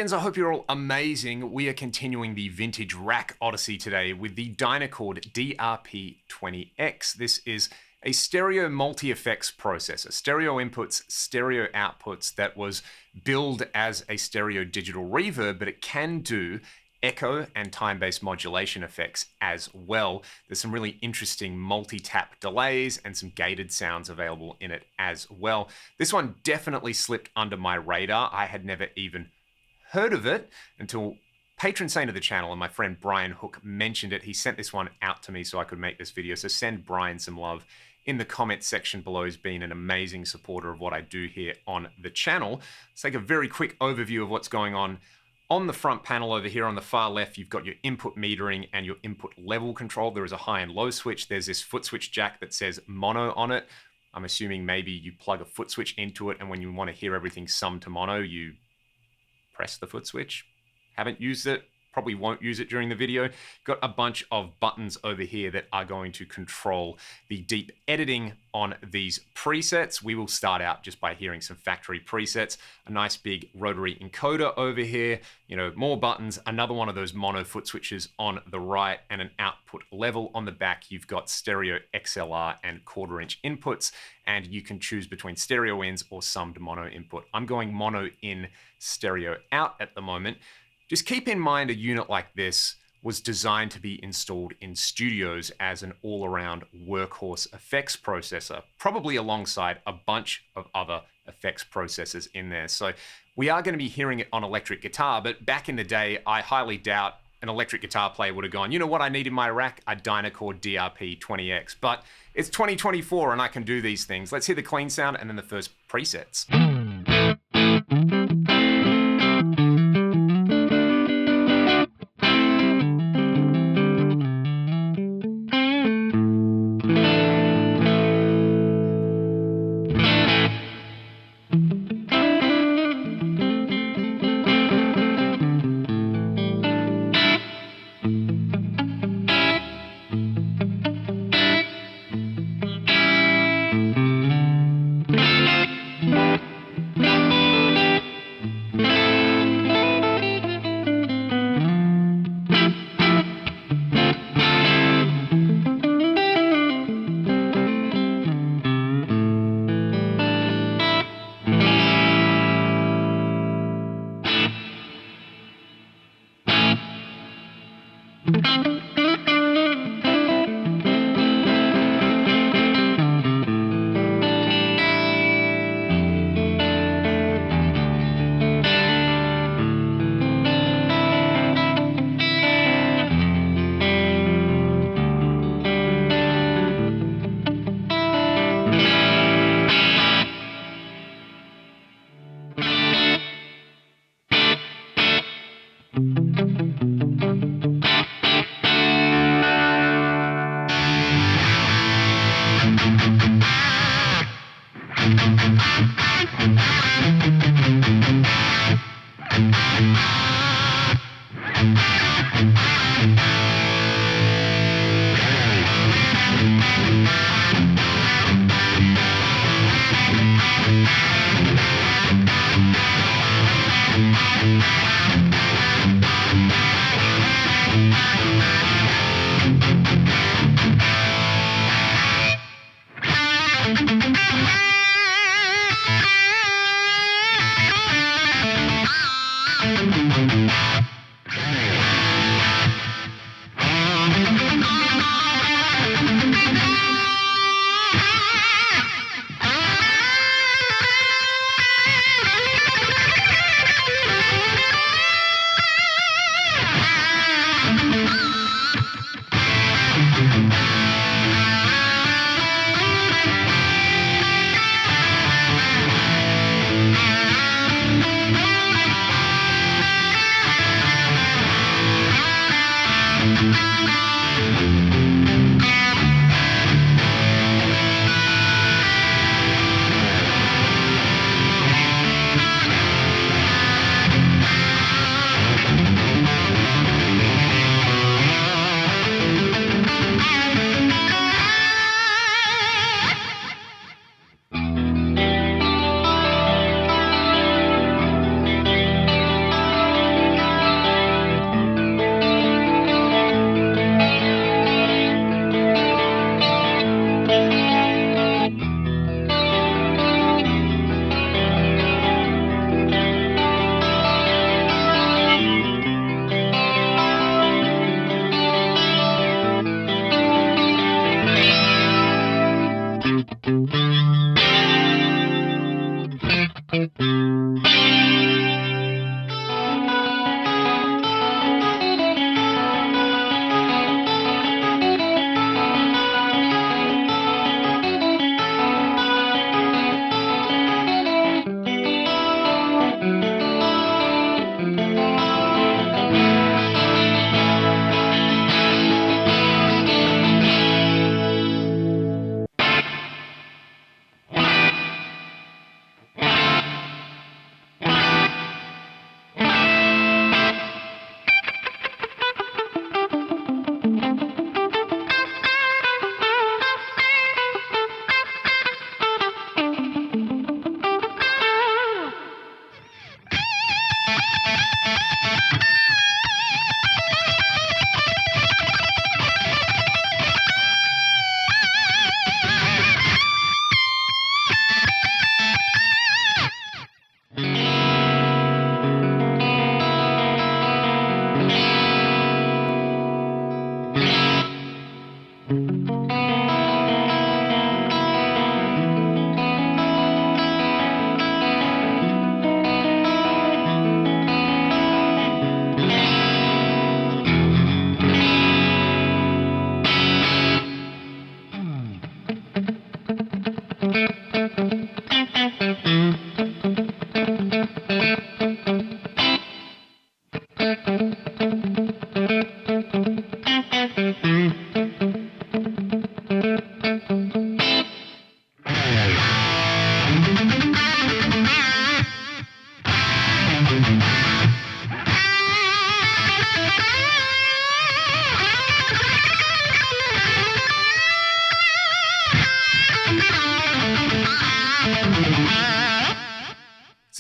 legends, I hope you're all amazing. We are continuing the vintage rack odyssey today with the Dynacord DRP 20X. This is a stereo multi-effects processor, stereo inputs, stereo outputs that was billed as a stereo digital reverb, but it can do echo and time-based modulation effects as well. There's some really interesting multi-tap delays and some gated sounds available in it as well. This one definitely slipped under my radar. I had never even heard of it until patron saint of the channel and my friend Brian Hook mentioned it. He sent this one out to me so I could make this video. So send Brian some love in the comments section below. He's been an amazing supporter of what I do here on the channel. Let's take a very quick overview of what's going on. On the front panel over here on the far left, you've got your input metering and your input level control. There is a high and low switch. There's this foot switch jack that says mono on it. I'm assuming maybe you plug a foot switch into it, and when you want to hear everything summed to mono, you press the foot switch. Haven't used it, probably won't use it during the video. Got a bunch of buttons over here that are going to control the deep editing on these presets. We will start out just by hearing some factory presets. A nice big rotary encoder over here, more buttons, another one of those mono foot switches on the right, and an output level on the back. You've got stereo XLR and quarter-inch inputs, and you can choose between stereo ins or summed mono input. I'm going mono in, stereo out at the moment. Just keep in mind a unit like this was designed to be installed in studios as an all-around workhorse effects processor, probably alongside a bunch of other effects processors in there. So we are going to be hearing it on electric guitar, but back in the day, I highly doubt an electric guitar player would have gone, you know what I need in my rack? A Dynacord DRP 20X. But it's 2024 and I can do these things. Let's hear the clean sound and then the first presets.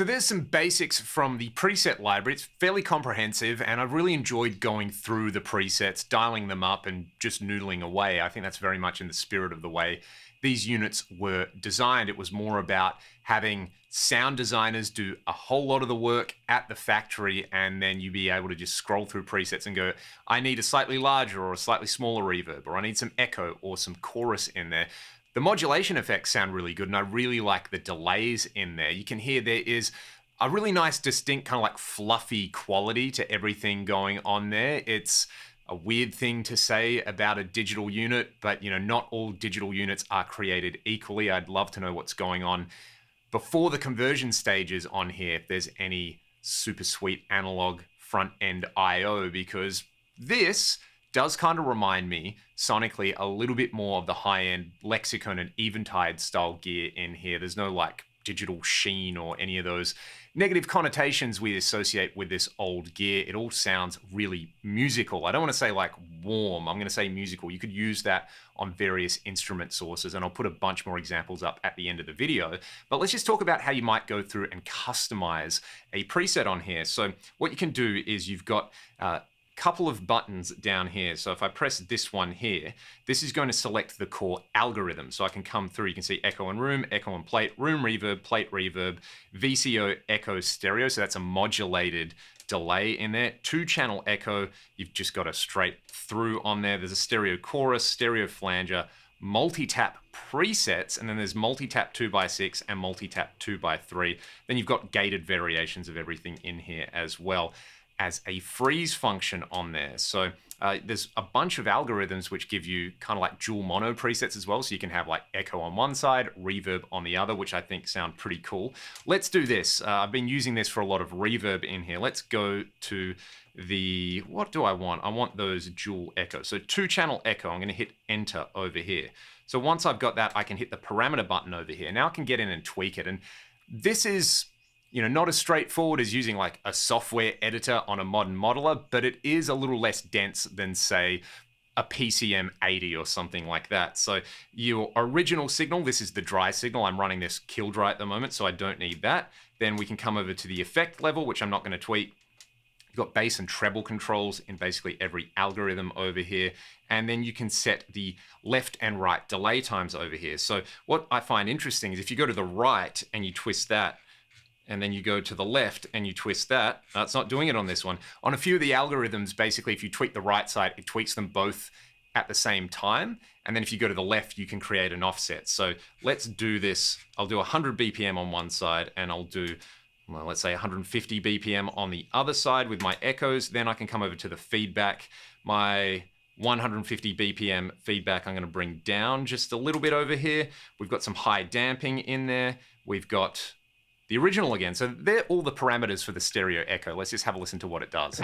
So there's some basics from the preset library. It's fairly comprehensive, and I've really enjoyed going through the presets, dialing them up, and just noodling away. I think that's very much in the spirit of the way these units were designed. It was more about having sound designers do a whole lot of the work at the factory, and then you be able to just scroll through presets and go, I need a slightly larger or a slightly smaller reverb, or I need some echo or some chorus in there. The modulation effects sound really good, and I really like the delays in there. You can hear there is a really nice, distinct, kind of like fluffy quality to everything going on there. It's a weird thing to say about a digital unit, but not all digital units are created equally. I'd love to know what's going on before the conversion stages on here, if there's any super sweet analog front-end I/O, because this does kind of remind me sonically a little bit more of the high-end Lexicon and Eventide style gear in here. There's no like digital sheen or any of those negative connotations we associate with this old gear. It all sounds really musical. I don't want to say like warm, I'm going to say musical. You could use that on various instrument sources, and I'll put a bunch more examples up at the end of the video. But let's just talk about how you might go through and customize a preset on here. So what you can do is you've got couple of buttons down here. So if I press this one here, this is going to select the core algorithm. So I can come through, you can see echo and room, echo and plate reverb, VCO, echo, stereo. So that's a modulated delay in there. 2-channel echo, you've just got a straight through on there. There's a stereo chorus, stereo flanger, multi-tap presets, and then there's multi-tap 2x6 and multi-tap 2x3. Then you've got gated variations of everything in here as well as a freeze function on there. So there's a bunch of algorithms which give you kind of like dual mono presets as well. So you can have like echo on one side, reverb on the other, which I think sound pretty cool. Let's do this. I've been using this for a lot of reverb in here. Let's go to the, what do I want? I want those dual echo. So 2-channel echo, I'm gonna hit enter over here. So once I've got that, I can hit the parameter button over here. Now I can get in and tweak it. And this is not as straightforward as using like a software editor on a modern modeler, but it is a little less dense than, say, a PCM 80 or something like that. So your original signal, this is the dry signal. I'm running this kill dry at the moment, so I don't need that. Then we can come over to the effect level, which I'm not going to tweak. You've got bass and treble controls in basically every algorithm over here. And then you can set the left and right delay times over here. So what I find interesting is if you go to the right and you twist that, and then you go to the left and you twist that. It's not doing it on this one. On a few of the algorithms, basically, if you tweak the right side, it tweaks them both at the same time. And then if you go to the left, you can create an offset. So let's do this. I'll do 100 BPM on one side, and I'll do, well, let's say 150 BPM on the other side with my echoes. Then I can come over to the feedback. My 150 BPM feedback I'm going to bring down just a little bit over here. We've got some high damping in there. We've got the original again. So they're all the parameters for the stereo echo. Let's just have a listen to what it does.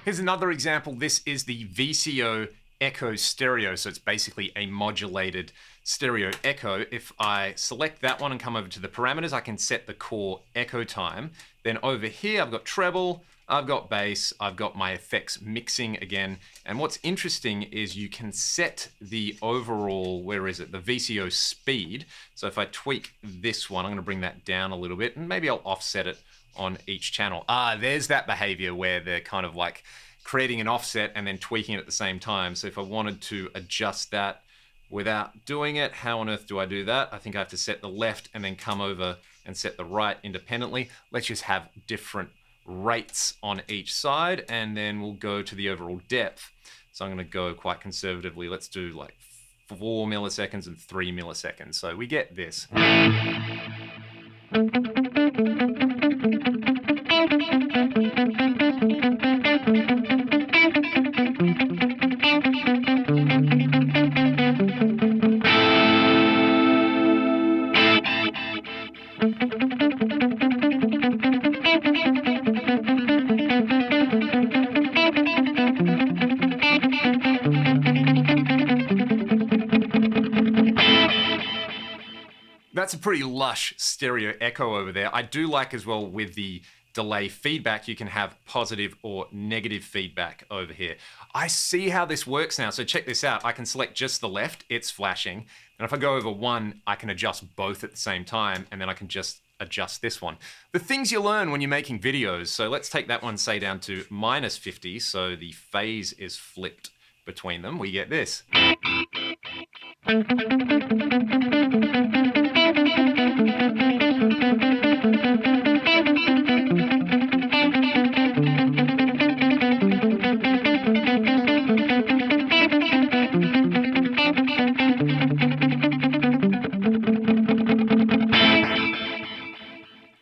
Here's another example. This is the VCO echo stereo. So it's basically a modulated stereo echo. If I select that one and come over to the parameters, I can set the core echo time. Then over here, I've got treble, I've got bass, I've got my effects mixing again. And what's interesting is you can set the overall, where is it? The VCO speed. So if I tweak this one, I'm gonna bring that down a little bit and maybe I'll offset it on each channel. There's that behavior where they're kind of like creating an offset and then tweaking it at the same time. So if I wanted to adjust that without doing it, how on earth do I do that? I think I have to set the left and then come over and set the right independently. Let's just have different rates on each side, and then we'll go to the overall depth. So So I'm going to go quite conservatively. Let's do like 4 milliseconds and 3 milliseconds. So we get this. That's a pretty lush stereo echo over there. I do like as well with the delay feedback, you can have positive or negative feedback over here. I see how this works now. So check this out. I can select just the left, it's flashing. And if I go over one, I can adjust both at the same time, and then I can just adjust this one. The things you learn when you're making videos. So let's take that one, say, down to -50. So the phase is flipped between them. We get this.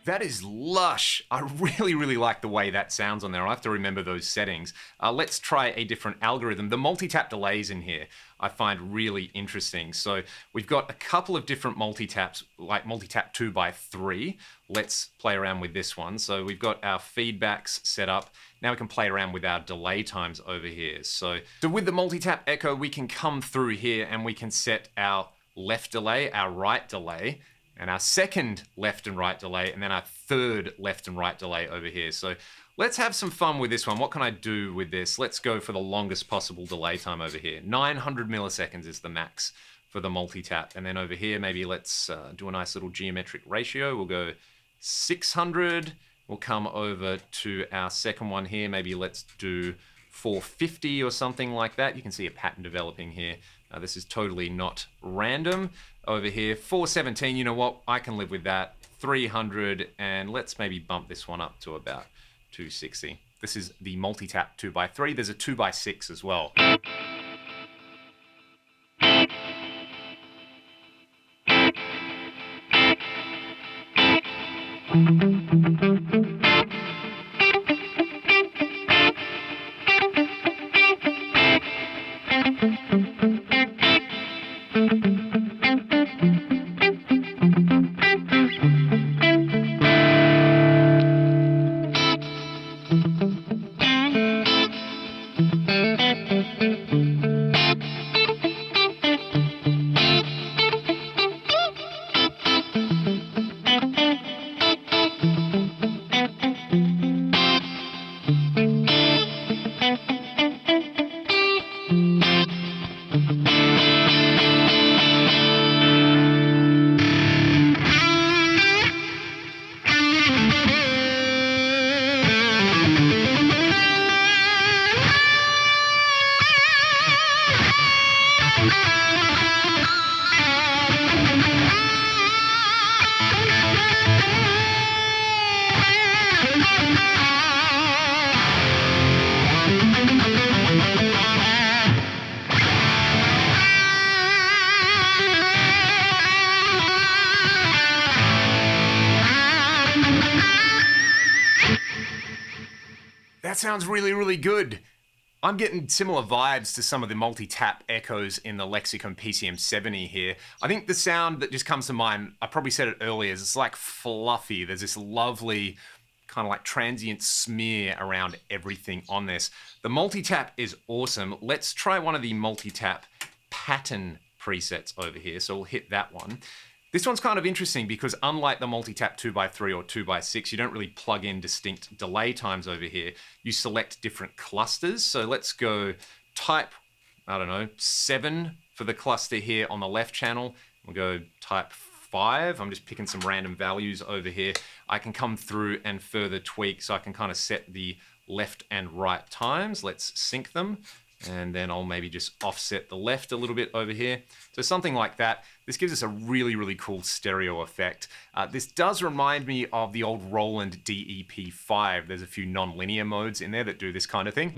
That is lush. I really, really like the way that sounds on there. I'll have to remember those settings. Let's try a different algorithm. The multitap delays in here I find really interesting. So we've got a couple of different multitaps, like multitap 2x3. Let's play around with this one. So we've got our feedbacks set up. Now we can play around with our delay times over here. So with the multitap echo, we can come through here and we can set our left delay, our right delay, and our second left and right delay, and then our third left and right delay over here. So let's have some fun with this one. What can I do with this? Let's go for the longest possible delay time over here. 900 milliseconds is the max for the multitap. And then over here, maybe let's do a nice little geometric ratio. We'll go 600. We'll come over to our second one here. Maybe let's do 450 or something like that. You can see a pattern developing here. This is totally not random. Over here, 417, you know what? I can live with that. 300, and let's maybe bump this one up to about 260. This is the multitap 2x3. There's a 2x6 as well. That sounds really, really good. I'm getting similar vibes to some of the multi-tap echoes in the Lexicon PCM70 here. I think the sound that just comes to mind, I probably said it earlier, is it's like fluffy. There's this lovely kind of like transient smear around everything on this. The multi-tap is awesome. Let's try one of the multi-tap pattern presets over here. So we'll hit that one. This one's kind of interesting because unlike the multitap 2x3 or 2x6, you don't really plug in distinct delay times over here. You select different clusters. So let's go type, I don't know, 7 for the cluster here on the left channel. We'll go type 5. I'm just picking some random values over here. I can come through and further tweak, so I can kind of set the left and right times. Let's sync them. And then I'll maybe just offset the left a little bit over here. So something like that. This gives us a really, really cool stereo effect. This does remind me of the old Roland DEP5. There's a few non-linear modes in there that do this kind of thing.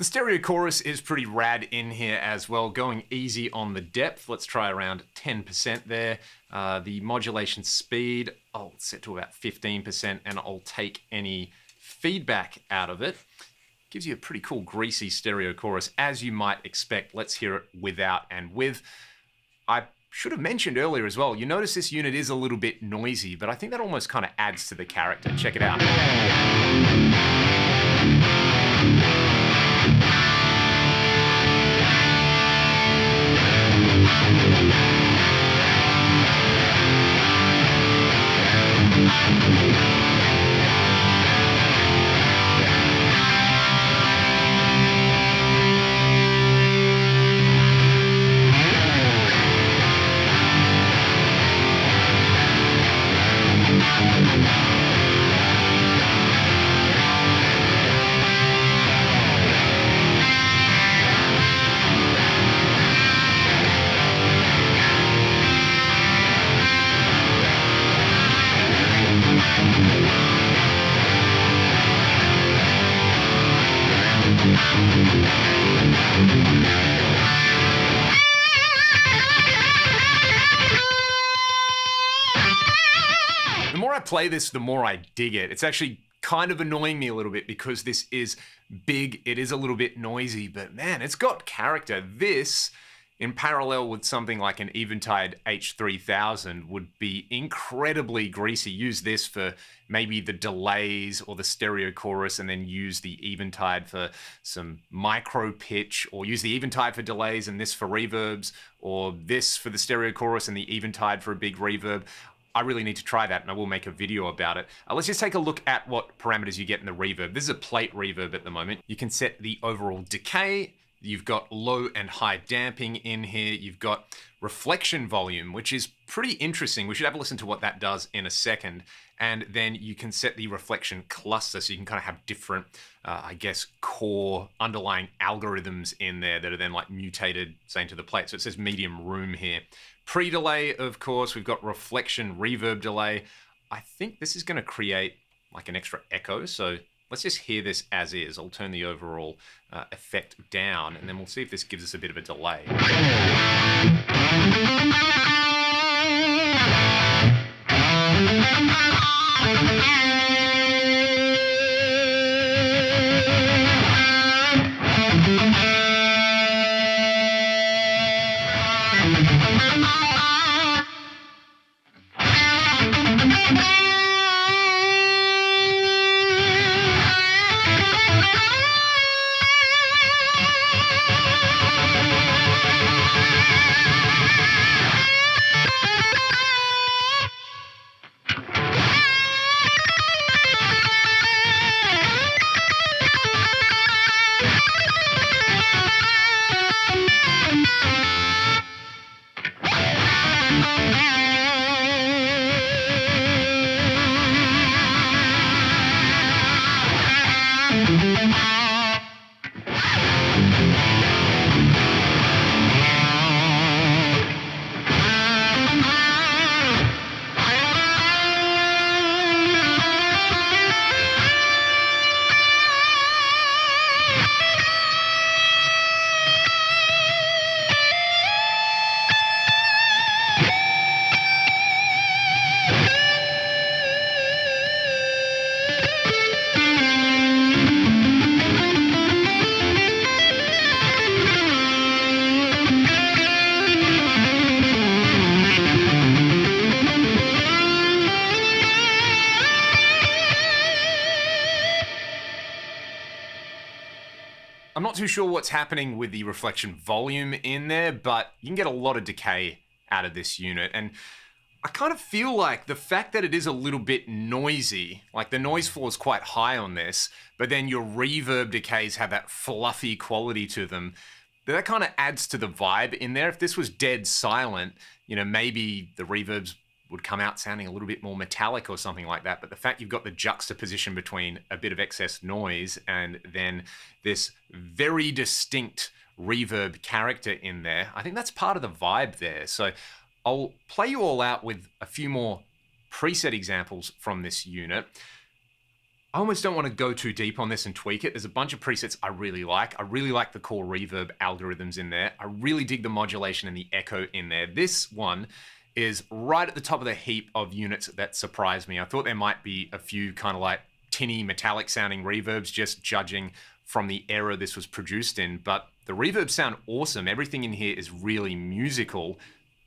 stereo chorus is pretty rad in here as well, going easy on the depth. Let's try around 10% there. The modulation speed, I'll set to about 15%, and I'll take any feedback out of it. Gives you a pretty cool greasy stereo chorus, as you might expect. Let's hear it without and with. I should have mentioned earlier as well, you notice this unit is a little bit noisy, but I think that almost kind of adds to the character. Check it out. The more I play this, the more I dig it. It's actually kind of annoying me a little bit because this is big, it is a little bit noisy, but man, it's got character. This, in parallel with something like an Eventide H3000, would be incredibly greasy. Use this for maybe the delays or the stereo chorus, and then use the Eventide for some micro pitch, or use the Eventide for delays and this for reverbs, or this for the stereo chorus and the Eventide for a big reverb. I really need to try that, and I will make a video about it. Let's just take a look at what parameters you get in the reverb. This is a plate reverb at the moment. You can set the overall decay. You've got low and high damping in here. You've got reflection volume, which is pretty interesting. We should have a listen to what that does in a second. And then you can set the reflection cluster, so you can kind of have different, I guess, core underlying algorithms in there that are then like mutated, say, into the plate. So it says medium room here. Pre-delay, of course, we've got reflection reverb delay. I think this is going to create like an extra echo. So let's just hear this as is. I'll turn the overall effect down, and then we'll see if this gives us a bit of a delay. I'm not too sure what's happening with the reflection volume in there, but you can get a lot of decay out of this unit. And I kind of feel like the fact that it is a little bit noisy, like the noise floor is quite high on this, but then your reverb decays have that fluffy quality to them, that kind of adds to the vibe in there. If this was dead silent, you know, maybe the reverbs would come out sounding a little bit more metallic or something like that. But the fact you've got the juxtaposition between a bit of excess noise and then this very distinct reverb character in there, I think that's part of the vibe there. So I'll play you all out with a few more preset examples from this unit. I almost don't want to go too deep on this and tweak it. There's a bunch of presets I really like. I really like the core reverb algorithms in there. I really dig the modulation and the echo in there. This one is right at the top of the heap of units that surprised me. I thought there might be a few kind of like tinny metallic sounding reverbs, just judging from the era this was produced in, but the reverbs sound awesome. Everything in here is really musical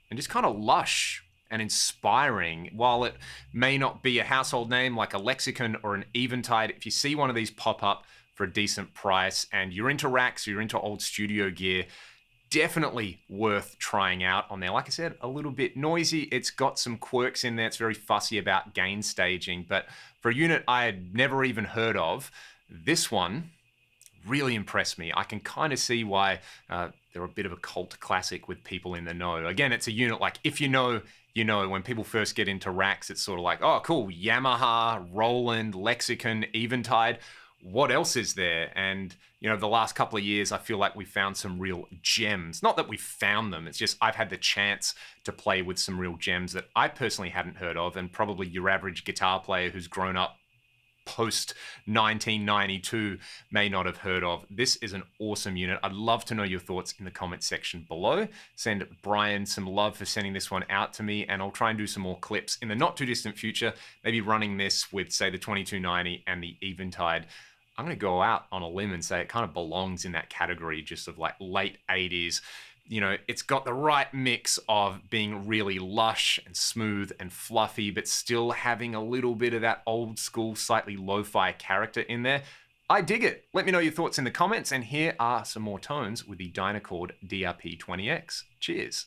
and just kind of lush and inspiring. While it may not be a household name like a Lexicon or an Eventide, if you see one of these pop up for a decent price and you're into racks, you're into old studio gear, definitely worth trying out on there. Like I said, a little bit noisy. It's got some quirks in there. It's very fussy about gain staging, but for a unit I had never even heard of, this one really impressed me. I can kind of see why they're a bit of a cult classic with people in the know. Again, it's a unit like, if you know, you know. When people first get into racks, it's sort of like, oh, cool, Yamaha, Roland, Lexicon, Eventide. What else is there? And, you know, the last couple of years, I feel like we found some real gems. Not that we found them, it's just I've had the chance to play with some real gems that I personally hadn't heard of, and probably your average guitar player who's grown up post 1992 may not have heard of. This is an awesome unit. I'd love to know your thoughts in the comments section below. Send Brian some love for sending this one out to me, and I'll try and do some more clips in the not too distant future, maybe running this with, say, the 2290 and the Eventide. I'm going to go out on a limb and say it kind of belongs in that category just of like late 80s. You know, it's got the right mix of being really lush and smooth and fluffy, but still having a little bit of that old school, slightly lo-fi character in there. I dig it. Let me know your thoughts in the comments, and here are some more tones with the Dynacord DRP 20X. Cheers.